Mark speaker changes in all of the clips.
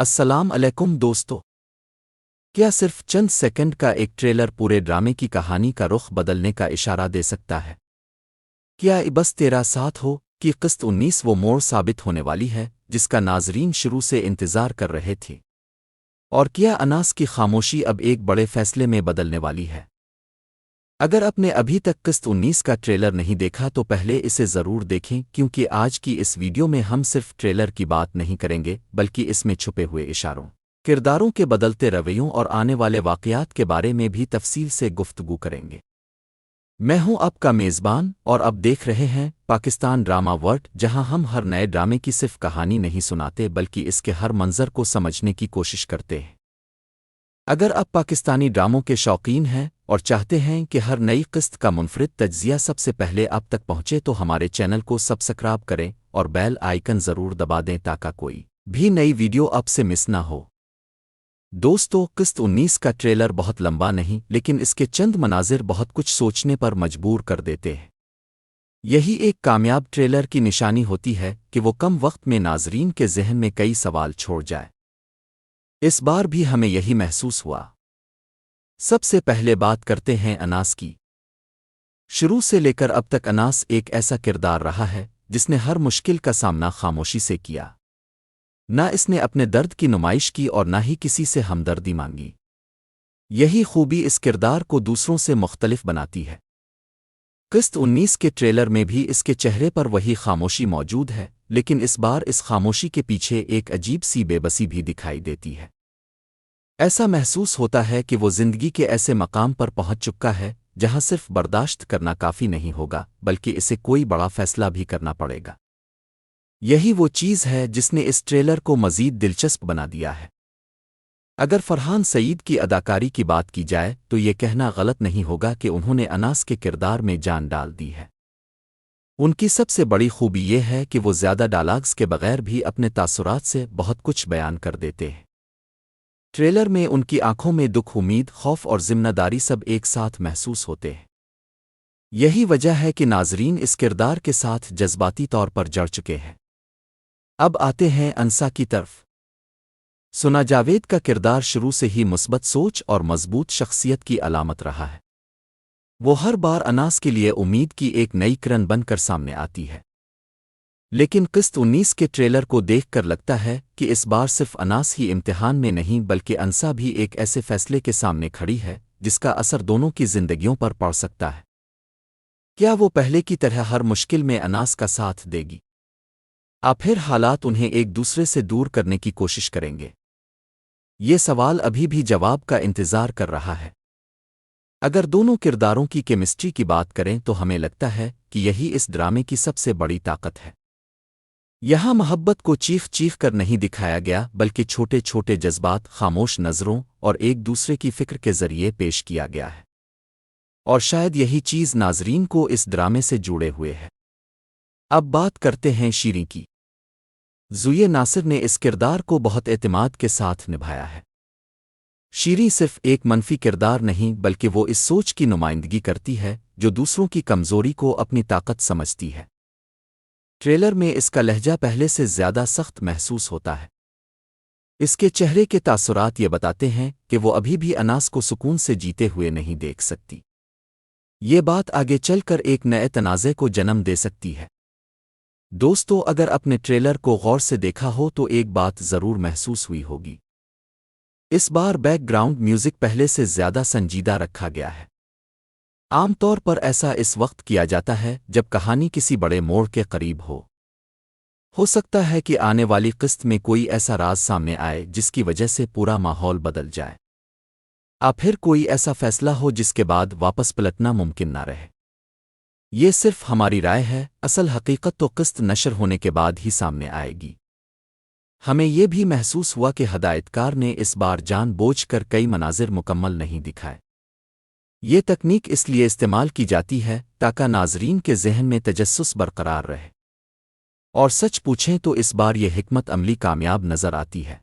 Speaker 1: السلام علیکم دوستو، کیا صرف چند سیکنڈ کا ایک ٹریلر پورے ڈرامے کی کہانی کا رخ بدلنے کا اشارہ دے سکتا ہے؟ کیا بس تیرا ساتھ ہو کہ قسط 19 وہ موڑ ثابت ہونے والی ہے جس کا ناظرین شروع سے انتظار کر رہے تھے؟ اور کیا اناس کی خاموشی اب ایک بڑے فیصلے میں بدلنے والی ہے؟ اگر آپ نے ابھی تک قسط 19 کا ٹریلر نہیں دیکھا تو پہلے اسے ضرور دیکھیں، کیونکہ آج کی اس ویڈیو میں ہم صرف ٹریلر کی بات نہیں کریں گے بلکہ اس میں چھپے ہوئے اشاروں، کرداروں کے بدلتے رویوں اور آنے والے واقعات کے بارے میں بھی تفصیل سے گفتگو کریں گے۔ میں ہوں آپ کا میزبان اور اب دیکھ رہے ہیں پاکستان ڈرامہ ورلڈ، جہاں ہم ہر نئے ڈرامے کی صرف کہانی نہیں سناتے بلکہ اس کے ہر منظر کو سمجھنے کی کوشش کرتے ہیں۔ اگر آپ پاکستانی ڈراموں کے شوقین ہیں اور چاہتے ہیں کہ ہر نئی قسط کا منفرد تجزیہ سب سے پہلے آپ تک پہنچے تو ہمارے چینل کو سبسکرائب کریں اور بیل آئیکن ضرور دبا دیں تاکہ کوئی بھی نئی ویڈیو آپ سے مس نہ ہو۔ دوستو، قسط 19 کا ٹریلر بہت لمبا نہیں، لیکن اس کے چند مناظر بہت کچھ سوچنے پر مجبور کر دیتے ہیں۔ یہی ایک کامیاب ٹریلر کی نشانی ہوتی ہے کہ وہ کم وقت میں ناظرین کے ذہن میں کئی سوال چھوڑ جائے۔ اس بار بھی ہمیں یہی محسوس ہوا۔ سب سے پہلے بات کرتے ہیں اناس کی۔ شروع سے لے کر اب تک اناس ایک ایسا کردار رہا ہے جس نے ہر مشکل کا سامنا خاموشی سے کیا۔ نہ اس نے اپنے درد کی نمائش کی اور نہ ہی کسی سے ہمدردی مانگی۔ یہی خوبی اس کردار کو دوسروں سے مختلف بناتی ہے۔ قسط 19 کے ٹریلر میں بھی اس کے چہرے پر وہی خاموشی موجود ہے، لیکن اس بار اس خاموشی کے پیچھے ایک عجیب سی بے بسی بھی دکھائی دیتی ہے۔ ایسا محسوس ہوتا ہے کہ وہ زندگی کے ایسے مقام پر پہنچ چکا ہے جہاں صرف برداشت کرنا کافی نہیں ہوگا بلکہ اسے کوئی بڑا فیصلہ بھی کرنا پڑے گا۔ یہی وہ چیز ہے جس نے اس ٹریلر کو مزید دلچسپ بنا دیا ہے۔ اگر فرحان سعید کی اداکاری کی بات کی جائے تو یہ کہنا غلط نہیں ہوگا کہ انہوں نے اناس کے کردار میں جان ڈال دی ہے۔ ان کی سب سے بڑی خوبی یہ ہے کہ وہ زیادہ ڈائلاگز کے بغیر بھی اپنے تاثرات سے بہت کچھ بیان کر دیتے ہیں۔ ٹریلر میں ان کی آنکھوں میں دکھ، امید، خوف اور ذمہ داری سب ایک ساتھ محسوس ہوتے ہیں۔ یہی وجہ ہے کہ ناظرین اس کردار کے ساتھ جذباتی طور پر جڑ چکے ہیں۔ اب آتے ہیں انسا کی طرف۔ سنا جاوید کا کردار شروع سے ہی مثبت سوچ اور مضبوط شخصیت کی علامت رہا ہے۔ وہ ہر بار اناس کے لیے امید کی ایک نئی کرن بن کر سامنے آتی ہے۔ لیکن قسط 19 کے ٹریلر کو دیکھ کر لگتا ہے کہ اس بار صرف اناس ہی امتحان میں نہیں بلکہ انسا بھی ایک ایسے فیصلے کے سامنے کھڑی ہے جس کا اثر دونوں کی زندگیوں پر پڑ سکتا ہے۔ کیا وہ پہلے کی طرح ہر مشکل میں اناس کا ساتھ دے گی؟ پھر حالات انہیں ایک دوسرے سے دور کرنے کی کوشش کریں گے؟ یہ سوال ابھی بھی جواب کا انتظار کر رہا ہے۔ اگر دونوں کرداروں کی کیمسٹری کی بات کریں تو ہمیں لگتا ہے کہ یہی اس ڈرامے کی سب سے بڑی طاقت ہے۔ یہاں محبت کو چیخ چیخ کر نہیں دکھایا گیا بلکہ چھوٹے چھوٹے جذبات، خاموش نظروں اور ایک دوسرے کی فکر کے ذریعے پیش کیا گیا ہے۔ اور شاید یہی چیز ناظرین کو اس ڈرامے سے جڑے ہوئے ہے۔ اب بات کرتے ہیں شیریں کی۔ زویہ ناصر نے اس کردار کو بہت اعتماد کے ساتھ نبھایا ہے۔ شیریں صرف ایک منفی کردار نہیں بلکہ وہ اس سوچ کی نمائندگی کرتی ہے جو دوسروں کی کمزوری کو اپنی طاقت سمجھتی ہے۔ ٹریلر میں اس کا لہجہ پہلے سے زیادہ سخت محسوس ہوتا ہے۔ اس کے چہرے کے تاثرات یہ بتاتے ہیں کہ وہ ابھی بھی اناس کو سکون سے جیتے ہوئے نہیں دیکھ سکتی۔ یہ بات آگے چل کر ایک نئے تنازع کو جنم دے سکتی ہے۔ دوستو، اگر اپنے ٹریلر کو غور سے دیکھا ہو تو ایک بات ضرور محسوس ہوئی ہوگی۔ اس بار بیک گراؤنڈ میوزک پہلے سے زیادہ سنجیدہ رکھا گیا ہے۔ عام طور پر ایسا اس وقت کیا جاتا ہے جب کہانی کسی بڑے موڑ کے قریب ہو سکتا ہے کہ آنے والی قسط میں کوئی ایسا راز سامنے آئے جس کی وجہ سے پورا ماحول بدل جائے۔ پھر کوئی ایسا فیصلہ ہو جس کے بعد واپس پلٹنا ممکن نہ رہے۔ یہ صرف ہماری رائے ہے، اصل حقیقت تو قسط نشر ہونے کے بعد ہی سامنے آئے گی۔ ہمیں یہ بھی محسوس ہوا کہ ہدایتکار نے اس بار جان بوجھ کر کئی مناظر مکمل نہیں دکھائے۔ یہ تکنیک اس لیے استعمال کی جاتی ہے تاکہ ناظرین کے ذہن میں تجسس برقرار رہے۔ اور سچ پوچھیں تو اس بار یہ حکمت عملی کامیاب نظر آتی ہے،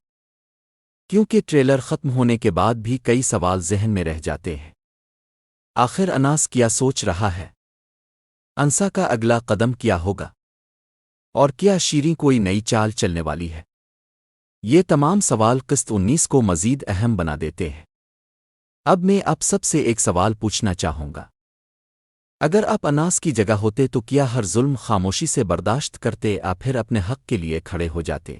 Speaker 1: کیونکہ ٹریلر ختم ہونے کے بعد بھی کئی سوال ذہن میں رہ جاتے ہیں۔ آخر اناس کیا سوچ رہا ہے؟ انسا کا اگلا قدم کیا ہوگا؟ اور کیا شیریں کوئی نئی چال چلنے والی ہے؟ یہ تمام سوال قسط 19 کو مزید اہم بنا دیتے ہیں۔ اب میں آپ سب سے ایک سوال پوچھنا چاہوں گا۔ اگر آپ اناس کی جگہ ہوتے تو کیا ہر ظلم خاموشی سے برداشت کرتے یا پھر اپنے حق کے لیے کھڑے ہو جاتے؟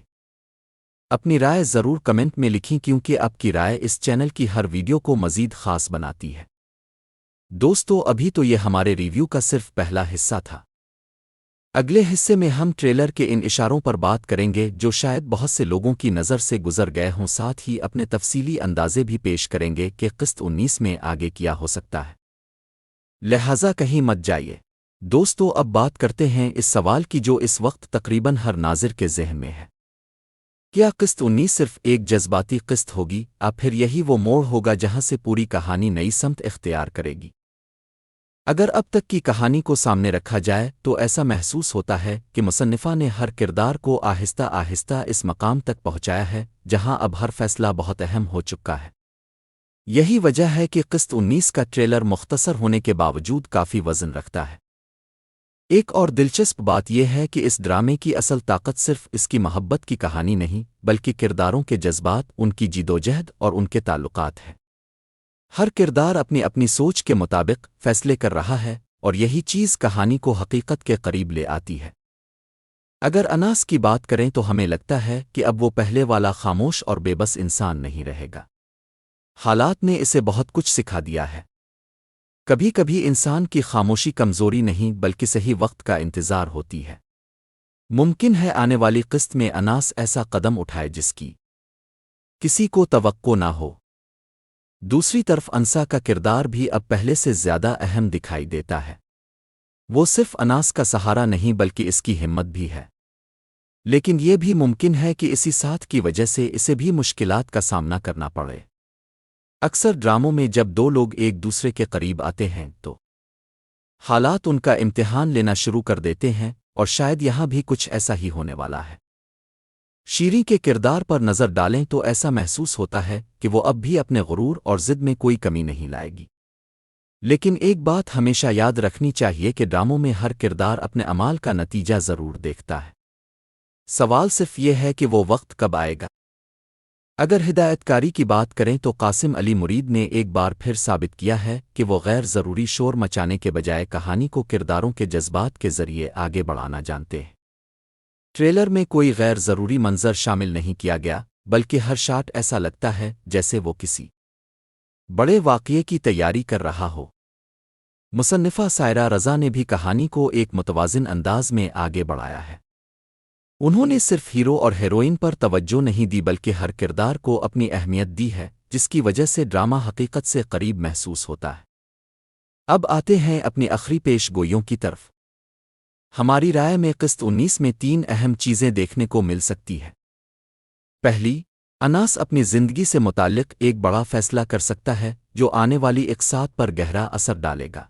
Speaker 1: اپنی رائے ضرور کمنٹ میں لکھیں کیونکہ آپ کی رائے اس چینل کی ہر ویڈیو کو مزید خاص بناتی ہے۔ دوستو، ابھی تو یہ ہمارے ریویو کا صرف پہلا حصہ تھا۔ اگلے حصے میں ہم ٹریلر کے ان اشاروں پر بات کریں گے جو شاید بہت سے لوگوں کی نظر سے گزر گئے ہوں، ساتھ ہی اپنے تفصیلی اندازے بھی پیش کریں گے کہ قسط 19 میں آگے کیا ہو سکتا ہے، لہٰذا کہیں مت جائیے۔ دوستو، اب بات کرتے ہیں اس سوال کی جو اس وقت تقریباً ہر ناظر کے ذہن میں ہے۔ کیا قسط 19 صرف ایک جذباتی قسط ہوگی یا پھر یہی وہ موڑ ہوگا جہاں سے پوری کہانی نئی سمت اختیار کرے گی؟ اگر اب تک کی کہانی کو سامنے رکھا جائے تو ایسا محسوس ہوتا ہے کہ مصنفہ نے ہر کردار کو آہستہ آہستہ اس مقام تک پہنچایا ہے جہاں اب ہر فیصلہ بہت اہم ہو چکا ہے۔ یہی وجہ ہے کہ قسط 19 کا ٹریلر مختصر ہونے کے باوجود کافی وزن رکھتا ہے۔ ایک اور دلچسپ بات یہ ہے کہ اس ڈرامے کی اصل طاقت صرف اس کی محبت کی کہانی نہیں بلکہ کرداروں کے جذبات، ان کی جدوجہد اور ان کے تعلقات ہے۔ ہر کردار اپنی اپنی سوچ کے مطابق فیصلے کر رہا ہے اور یہی چیز کہانی کو حقیقت کے قریب لے آتی ہے۔ اگر اناس کی بات کریں تو ہمیں لگتا ہے کہ اب وہ پہلے والا خاموش اور بے بس انسان نہیں رہے گا۔ حالات نے اسے بہت کچھ سکھا دیا ہے۔ کبھی کبھی انسان کی خاموشی کمزوری نہیں بلکہ صحیح وقت کا انتظار ہوتی ہے۔ ممکن ہے آنے والی قسط میں اناس ایسا قدم اٹھائے جس کی کسی کو توقع نہ ہو۔ دوسری طرف انسا کا کردار بھی اب پہلے سے زیادہ اہم دکھائی دیتا ہے۔ وہ صرف اناس کا سہارا نہیں بلکہ اس کی ہمت بھی ہے، لیکن یہ بھی ممکن ہے کہ اسی ساتھ کی وجہ سے اسے بھی مشکلات کا سامنا کرنا پڑے۔ اکثر ڈراموں میں جب دو لوگ ایک دوسرے کے قریب آتے ہیں تو حالات ان کا امتحان لینا شروع کر دیتے ہیں، اور شاید یہاں بھی کچھ ایسا ہی ہونے والا ہے۔ شیریں کے کردار پر نظر ڈالیں تو ایسا محسوس ہوتا ہے کہ وہ اب بھی اپنے غرور اور ضد میں کوئی کمی نہیں لائے گی۔ لیکن ایک بات ہمیشہ یاد رکھنی چاہیے کہ ڈراموں میں ہر کردار اپنے اعمال کا نتیجہ ضرور دیکھتا ہے۔ سوال صرف یہ ہے کہ وہ وقت کب آئے گا۔ اگر ہدایت کاری کی بات کریں تو قاسم علی مرید نے ایک بار پھر ثابت کیا ہے کہ وہ غیر ضروری شور مچانے کے بجائے کہانی کو کرداروں کے جذبات کے ذریعے آگے بڑھانا جانتے ہیں۔ ٹریلر میں کوئی غیر ضروری منظر شامل نہیں کیا گیا، بلکہ ہر شاٹ ایسا لگتا ہے جیسے وہ کسی بڑے واقعے کی تیاری کر رہا ہو۔ مصنفہ سائرہ رضا نے بھی کہانی کو ایک متوازن انداز میں آگے بڑھایا ہے۔ انہوں نے صرف ہیرو اور ہیروئن پر توجہ نہیں دی بلکہ ہر کردار کو اپنی اہمیت دی ہے، جس کی وجہ سے ڈرامہ حقیقت سے قریب محسوس ہوتا ہے۔ اب آتے ہیں اپنی آخری پیش گوئیوں کی طرف۔ ہماری رائے میں قسط 19 میں 3 اہم چیزیں دیکھنے کو مل سکتی ہے۔ پہلی، اناس اپنی زندگی سے متعلق ایک بڑا فیصلہ کر سکتا ہے جو آنے والی اقساط پر گہرا اثر ڈالے گا۔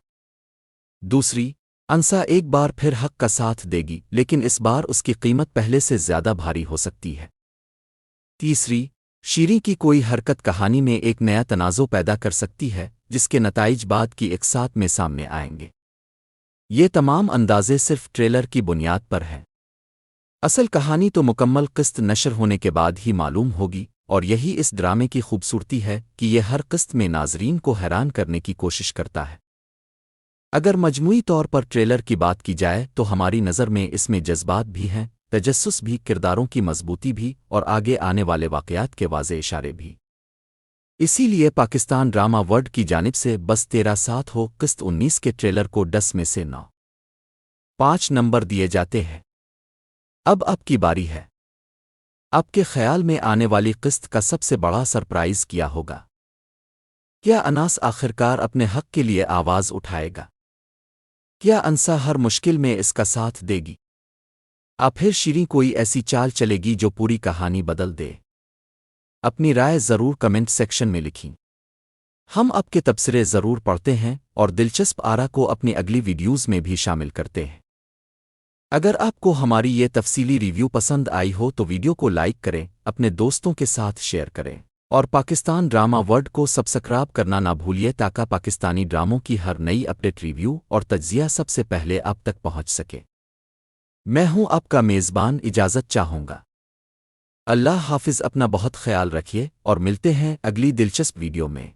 Speaker 1: دوسری، انسا ایک بار پھر حق کا ساتھ دے گی لیکن اس بار اس کی قیمت پہلے سے زیادہ بھاری ہو سکتی ہے۔ تیسری، شیریں کی کوئی حرکت کہانی میں ایک نیا تنازع پیدا کر سکتی ہے جس کے نتائج بعد کی اقساط میں سامنے آئیں گے۔ یہ تمام اندازے صرف ٹریلر کی بنیاد پر ہیں۔ اصل کہانی تو مکمل قسط نشر ہونے کے بعد ہی معلوم ہوگی، اور یہی اس ڈرامے کی خوبصورتی ہے کہ یہ ہر قسط میں ناظرین کو حیران کرنے کی کوشش کرتا ہے۔ اگر مجموعی طور پر ٹریلر کی بات کی جائے تو ہماری نظر میں اس میں جذبات بھی ہیں، تجسس بھی، کرداروں کی مضبوطی بھی، اور آگے آنے والے واقعات کے واضح اشارے بھی۔ اسی لیے پاکستان ڈرامہ ورلڈ کی جانب سے بس تیرا ساتھ ہو قسط 19 کے ٹریلر کو 10 میں سے 9.5 نمبر دیے جاتے ہیں۔ اب آپ کی باری ہے۔ آپ کے خیال میں آنے والی قسط کا سب سے بڑا سرپرائز کیا ہوگا؟ کیا اناس آخرکار اپنے حق کے لیے آواز اٹھائے گا؟ کیا انسا ہر مشکل میں اس کا ساتھ دے گی؟ پھر شیریں کوئی ایسی چال چلے گی جو پوری کہانی بدل دے؟ اپنی رائے ضرور کمنٹ سیکشن میں لکھیں۔ ہم آپ کے تبصرے ضرور پڑھتے ہیں اور دلچسپ آرا کو اپنی اگلی ویڈیوز میں بھی شامل کرتے ہیں۔ اگر آپ کو ہماری یہ تفصیلی ریویو پسند آئی ہو تو ویڈیو کو لائک کریں، اپنے دوستوں کے ساتھ شیئر کریں، اور پاکستان ڈرامہ ورلڈ کو سبسکرائب کرنا نہ بھولیے تاکہ پاکستانی ڈراموں کی ہر نئی اپڈیٹ ریویو اور تجزیہ سب سے پہلے آپ تک پہنچ سکے۔ میں ہوں آپ کا میزبان، اجازت چاہوں گا۔ اللہ حافظ، اپنا بہت خیال رکھیے اور ملتے ہیں اگلی دلچسپ ویڈیو میں۔